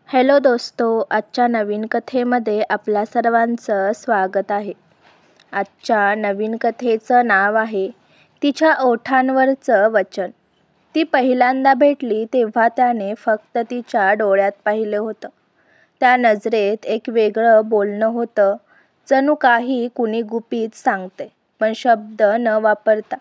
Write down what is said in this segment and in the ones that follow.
Hello दोस्तो, आजच्या नवीन कथेमध्ये आपल्या सर्वांचं स्वागत आहे. आजच्या नवीन कथेचं नाव आहे तिच्या ओठांवरचं वचन. ती पहिल्यांदा भेटली तेव्हा त्याने फक्त तिच्या डोळ्यात पाहिलं होतं. त्या नजरेत एक वेगळं बोलणं होतं, जणू काही कुणी गुपित सांगते पण शब्द न वापरता.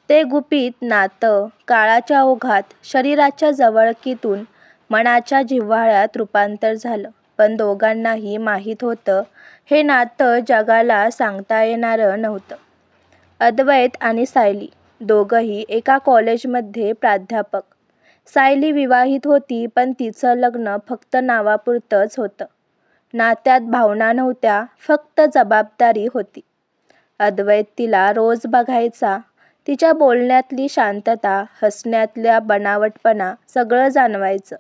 ते गुपित नातं काळाच्या ओघात शरीराच्या जवळकीतून मनाच्या जिव्हाळ्यात रूपांतर झालं. पण दोघांनाही माहीत होतं हे नातं जगाला सांगता येणारं नव्हतं. अद्वैत आणि सायली दोघंही एका कॉलेजमध्ये प्राध्यापक. सायली विवाहित होती पण तिचं लग्न फक्त नावापुरतंच होतं. नात्यात भावना नव्हत्या, फक्त जबाबदारी होती. अद्वैत तिला रोज बघायचा. तिच्या बोलण्यातली शांतता, हसण्यातल्या बनावटपणा सगळं जाणवायचं.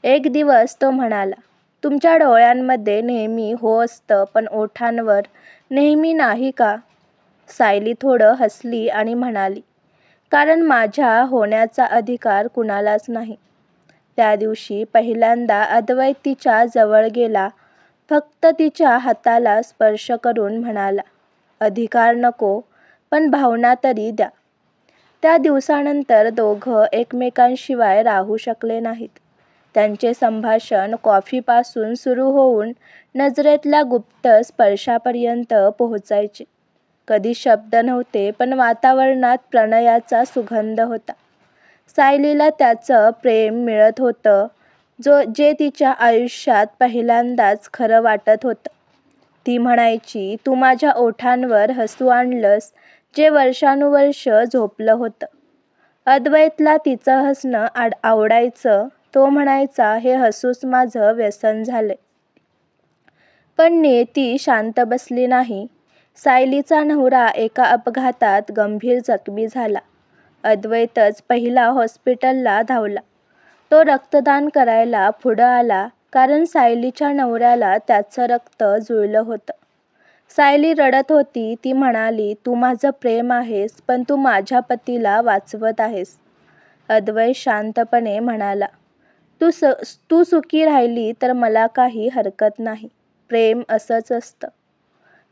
एक दिवस तो म्हणाला, तुमच्या डोळ्यांमध्ये नेहमी हो असतं पण ओठांवर नेहमी नाही का? सायली थोडं हसली आणि म्हणाली, कारण माझ्या होण्याचा अधिकार कुणालाच नाही. त्या दिवशी पहिल्यांदा अद्वैत तिच्या जवळ गेला. फक्त तिच्या हाताला स्पर्श करून म्हणाला, अधिकार नको पण भावना तरी द्या. त्या दिवसानंतर दोघं एकमेकांशिवाय राहू शकले नाहीत. त्यांचे संभाषण कॉफीपासून सुरू होऊन नजरेतल्या गुप्त स्पर्शापर्यंत पोहोचायचे. कधी शब्द नव्हते पण वातावरणात प्रणयाचा सुगंध होता. सायलीला त्याचं प्रेम मिळत होतं, जे तिच्या आयुष्यात पहिल्यांदाच खरं वाटत होतं. ती म्हणायची, तू माझ्या ओठांवर हसू आणलंस जे वर्षानुवर्ष झोपलं होतं. अद्वैतला तिचं हसणं आवडायचं. तो म्हणायचा, हे हसूच माझं व्यसन झालंय. पण नियती शांत बसली नाही. सायलीचा नवरा एका अपघातात गंभीर जखमी झाला. अद्वैतच पहिला हॉस्पिटलला धावला. तो रक्तदान करायला पुढं आला कारण सायलीच्या नवऱ्याला त्याचं रक्त जुळलं होतं. सायली रडत होती. ती म्हणाली, तू माझं प्रेम आहेस पण तू माझ्या पतीला वाचवत आहेस. अद्वैत शांतपणे म्हणाला, तू सुखी राहिली तर मला काही हरकत नाही. प्रेम असंच असतं.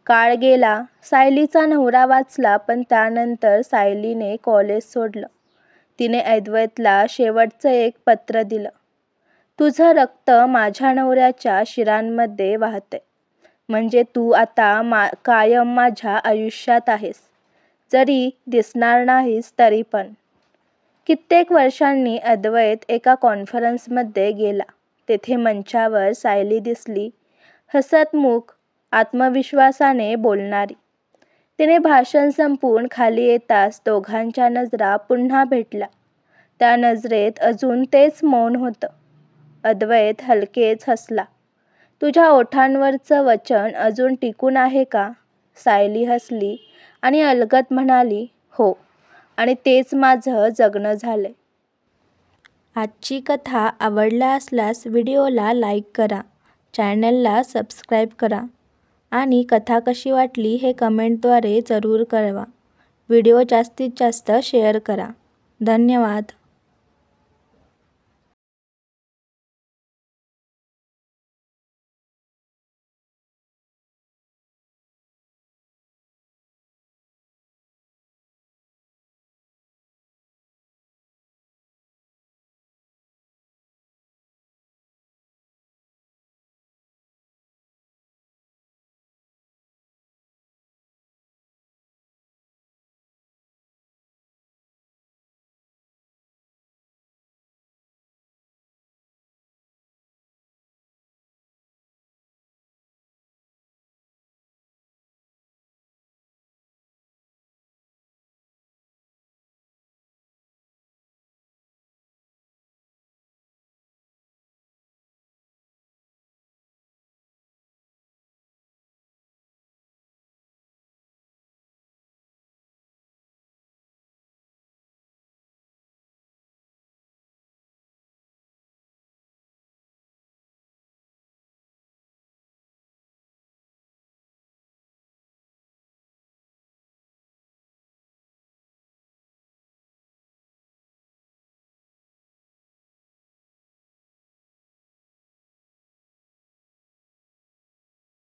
काळ गेला. सायलीचा नवरा वाचला पण त्यानंतर सायलीने कॉलेज सोडलं. तिने अद्वैतला शेवटचं एक पत्र दिलं. तुझं रक्त माझ्या नवऱ्याच्या शिरांमध्ये वाहतंय. म्हणजे तू आता कायम माझ्या आयुष्यात आहेस. जरी दिसणार नाहीस तरी पण. कित्येक वर्षांनी अद्वैत एका कॉन्फरन्समध्ये गेला. तेथे मंचावर सायली दिसली, हसतमुख, आत्मविश्वासाने बोलणारी. तिने भाषण संपवून खाली येताच दोघांच्या नजरा पुन्हा भेटल्या. त्या नजरेत अजून तेच मौन होतं. अद्वैत हलकेच हसला. तुझ्या ओठांवरचं वचन अजून टिकून आहे का? सायली हसली आणि अलगद म्हणाली, हो, आणि तेच माझं जगणं झालंय. आजची कथा आवडला असल्यास व्हिडिओला लाईक करा, चॅनलला सबस्क्राईब करा आणि कथा कशी वाटली हे कमेंटद्वारे जरूर कळवा. व्हिडिओ जास्तीत जास्त शेअर करा. धन्यवाद.